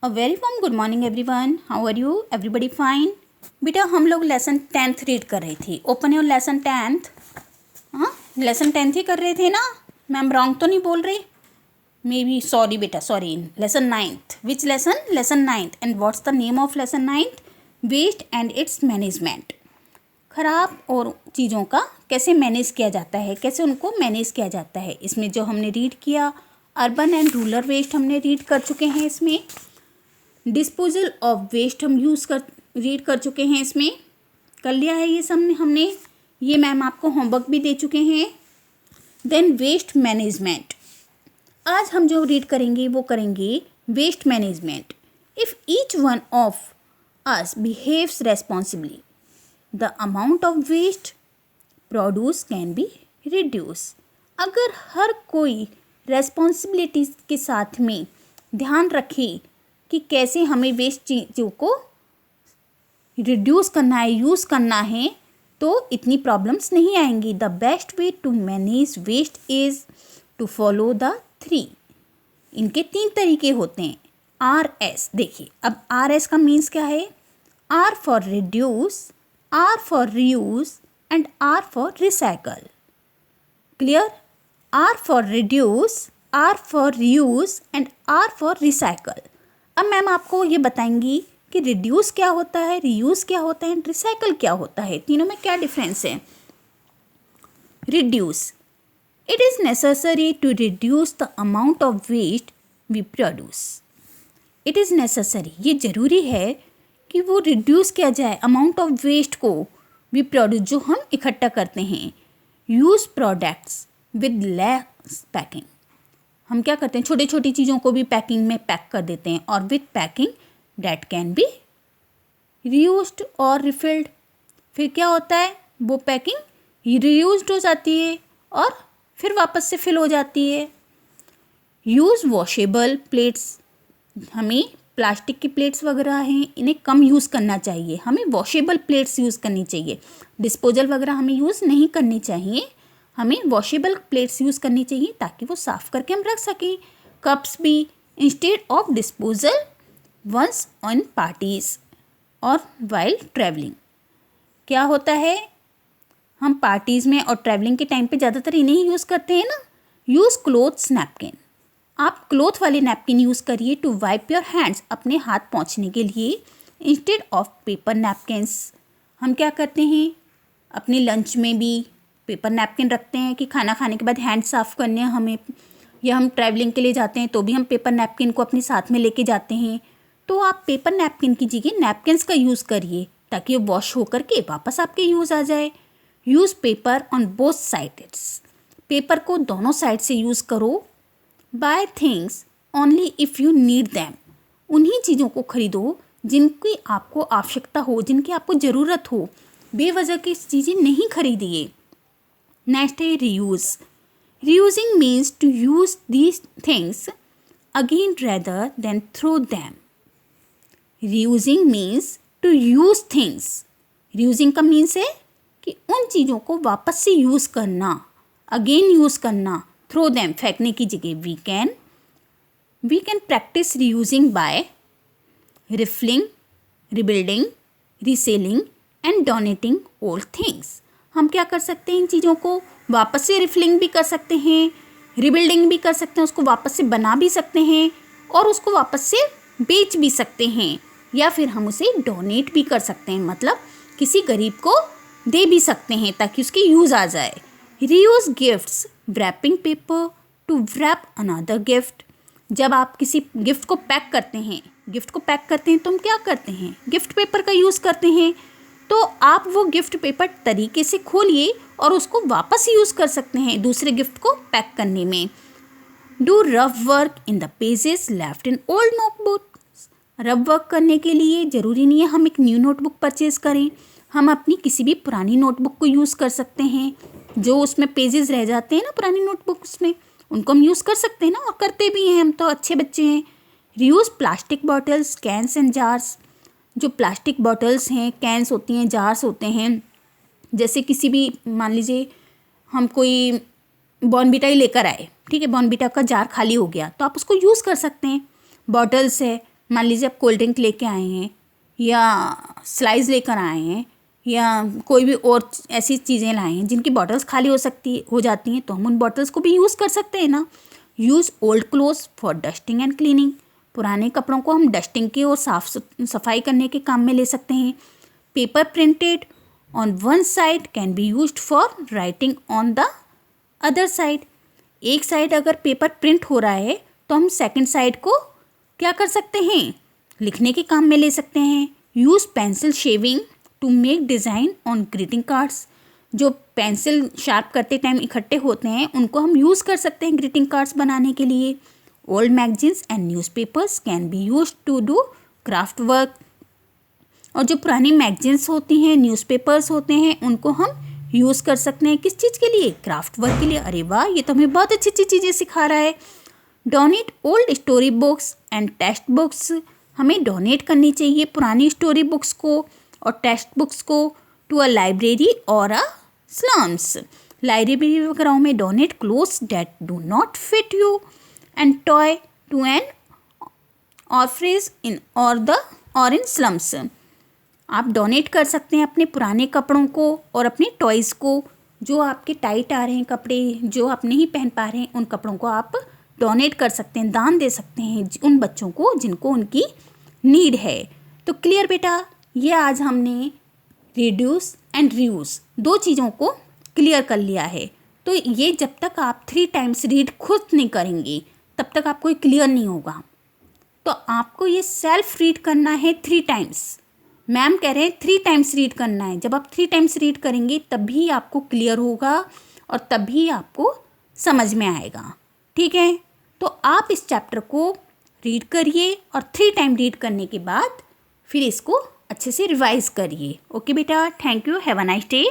A very warm good morning everyone. How are you? Everybody fine? बेटा हम लोग lesson 10th read कर रही थी। Open your lesson 10th। हाँ, लेसन 10th ही कर रहे थे ना? मैम रॉन्ग तो नहीं बोल रही? मे बी सॉरी बेटा, sorry. Lesson 9th। Which lesson? Lesson 9th। And what's the name of lesson 9th? Waste and its management. खराब और चीज़ों का कैसे मैनेज किया जाता है, कैसे उनको मैनेज किया जाता है। इसमें जो हमने रीड किया, अर्बन एंड रूरल वेस्ट हमने रीड कर चुके हैं। इसमें डिस्पोजल ऑफ वेस्ट हम रीड कर चुके हैं। इसमें कर लिया है ये सब हमने। ये मैम आपको होमवर्क भी दे चुके हैं। Then waste management. आज हम जो रीड करेंगे वो करेंगे waste management. If each one of us behaves responsibly the amount of waste produce can be reduce. अगर हर कोई रेस्पॉन्सिबिलिटीज़ के साथ में ध्यान रखे कि कैसे हमें वेस्ट चीज़ों को रिड्यूस करना है, यूज़ करना है, तो इतनी प्रॉब्लम्स नहीं आएंगी। The best way to manage waste is to follow the 3। इनके 3 तरीके होते हैं। RS देखिए, अब RS का मीन्स क्या है? R for reduce, R for reuse and R for recycle. Clear? R for reduce, R for reuse and R for recycle. अब मैम आपको ये बताएंगी कि रिड्यूस क्या होता है, रीयूज़ क्या होता है एंड रिसाइकल क्या होता है। तीनों में क्या डिफरेंस है? Reduce, it is necessary to reduce the amount of waste we produce. It is necessary, ये ज़रूरी है कि वो रिड्यूस किया जाए अमाउंट ऑफ वेस्ट को वी प्रोड्यूस, जो हम इकट्ठा करते हैं। Use products with less packing. हम क्या करते हैं, छोटी छोटी चीज़ों को भी पैकिंग में पैक कर देते हैं, और with packing that can be reused और रिफिल्ड। फिर क्या होता है, वो पैकिंग रीयूज्ड हो जाती है और फिर वापस से फिल हो जाती है। Use washable plates. हमें प्लास्टिक की प्लेट्स वगैरह हैं, इन्हें कम यूज़ करना चाहिए। हमें वॉशेबल प्लेट्स यूज़ करनी चाहिए। डिस्पोजल वगैरह हमें यूज़ नहीं करनी चाहिए। हमें वॉशेबल प्लेट्स यूज़ करनी चाहिए ताकि वो साफ़ करके हम रख सकें। कप्स भी, instead of disposal once on parties और वाइल ट्रैवलिंग। क्या होता है, हम पार्टीज़ में और ट्रैवलिंग के टाइम पे ज़्यादातर इन्हें यूज़ करते हैं ना। Use clothes napkin. आप क्लोथ वाले नैपकिन यूज़ करिए टू वाइप योर हैंड्स, अपने हाथ पोंछने के लिए, इंस्टेड ऑफ पेपर नैपकिन्स। हम क्या करते हैं, अपने लंच में भी पेपर नैपकिन रखते हैं कि खाना खाने के बाद हैंड साफ़ करने हैं हमें, या हम ट्रैवलिंग के लिए जाते हैं तो भी हम पेपर नैपकिन को अपने साथ में लेके जाते हैं। तो आप पेपर नैपकिन की जगह नैपकिन्स का यूज़ करिए ताकि वो वॉश होकर के वापस आपके यूज़ आ जाए। Use paper on both sides. Paper को दोनों साइड से यूज़ करो। Buy things only if you need them. उन्हीं चीज़ों को खरीदो जिनकी आपको आवश्यकता हो, जिनकी आपको ज़रूरत हो। बेवजह की चीज़ें नहीं खरीदिए। नेक्स्ट है reuse. Reusing means to use these things again rather than throw them. Reusing means to use things. Reusing का मीन्स है कि उन चीज़ों को वापस से यूज़ करना, अगेन यूज़ करना। थ्रो दैम फेंकने की जगह we can practise reusing by refilling, rebuilding, reselling and donating old things. हम क्या कर सकते हैं, इन चीज़ों को वापस से रिफिलिंग भी कर सकते हैं, रिबिल्डिंग भी कर सकते हैं, उसको वापस से बना भी सकते हैं और उसको वापस से बेच भी सकते हैं, या फिर हम उसे डोनेट भी कर सकते हैं, मतलब किसी गरीब को दे भी सकते हैं ताकि उसकी यूज़ आ जाए। Reuse gifts, wrapping paper two wrap another gift. जब आप किसी गिफ्ट को पैक करते हैं, तो हम क्या करते हैं, गिफ्ट पेपर का यूज़ करते हैं। तो आप वो गिफ्ट पेपर तरीके से खोलिए और उसको वापस यूज़ कर सकते हैं दूसरे गिफ्ट को पैक करने में। Do rough work in the pages left in old notebook. Rough work करने के लिए ज़रूरी नहीं है हम एक न्यू नोटबुक परचेज़ करें। हम अपनी किसी भी पुरानी नोटबुक को यूज़ कर सकते हैं। जो उसमें पेजेस रह जाते हैं ना पुरानी नोटबुक्स में, उनको हम यूज़ कर सकते हैं ना, और करते भी हैं, हम तो अच्छे बच्चे हैं। Reuse plastic bottles, cans and jars. जो प्लास्टिक बॉटल्स हैं, कैंस होती हैं, जार्स होते हैं, जैसे किसी भी, मान लीजिए हम कोई बॉर्नवीटा ही लेकर आए, ठीक है, बॉर्नवीटा का जार खाली हो गया तो आप उसको यूज़ कर सकते हैं। बॉटल्स है, मान लीजिए आप कोल्ड ड्रिंक लेके आए हैं या स्लाइस लेकर आए हैं या कोई भी और ऐसी चीज़ें लाए हैं जिनकी बॉटल्स खाली हो जाती हैं, तो हम उन बॉटल्स को भी यूज़ कर सकते हैं ना। Use old clothes for dusting and cleaning. पुराने कपड़ों को हम डस्टिंग के और सफाई करने के काम में ले सकते हैं। Paper printed on one side can be used for writing on the other side. एक साइड अगर पेपर प्रिंट हो रहा है तो हम सेकंड साइड को क्या कर सकते हैं, लिखने के काम में ले सकते हैं। Use pencil shaving to make design on greeting cards. जो पेंसिल शार्प करते टाइम इकट्ठे होते हैं उनको हम यूज़ कर सकते हैं ग्रीटिंग कार्ड्स बनाने के लिए। Old magazines and newspapers can be used to do craft work. और जो पुरानी मैगजीन्स होती हैं, न्यूज़पेपर्स होते हैं, उनको हम यूज़ कर सकते हैं किस चीज़ के लिए, क्राफ्ट वर्क के लिए। अरे वाह, ये तो हमें बहुत अच्छी अच्छी चीज़ें सिखा रहा है। Donate old story books and text books. हमें डोनेट करनी चाहिए पुरानी स्टोरी बुक्स को और टेक्स्ट बुक्स को टू अ लाइब्रेरी और अ स्लम्स। लाइब्रेरी वगैरह में donate clothes that do not fit you and toy to an orphanage in और इन स्लम्स। आप डोनेट कर सकते हैं अपने पुराने कपड़ों को और अपने टॉयज़ को। जो आपके टाइट आ रहे हैं कपड़े, जो आप नहीं पहन पा रहे हैं, उन कपड़ों को आप डोनेट कर सकते हैं, दान दे सकते हैं उन बच्चों को जिनको उनकी नीड है। तो क्लियर बेटा, ये आज हमने रिड्यूस एंड रीयूज़ दो चीज़ों को क्लियर कर लिया है। तो ये जब तक आप 3 टाइम्स रीड खुद नहीं करेंगे तब तक आपको ये क्लियर नहीं होगा। तो आपको ये सेल्फ रीड करना है 3 टाइम्स। मैम कह रहे हैं 3 टाइम्स रीड करना है। जब आप 3 टाइम्स रीड करेंगे तभी आपको क्लियर होगा और तभी आपको समझ में आएगा। ठीक है, तो आप इस चैप्टर को रीड करिए और 3 टाइम रीड करने के बाद फिर इसको अच्छे से रिवाइज करिए। ओके बेटा, thank you, have a nice day.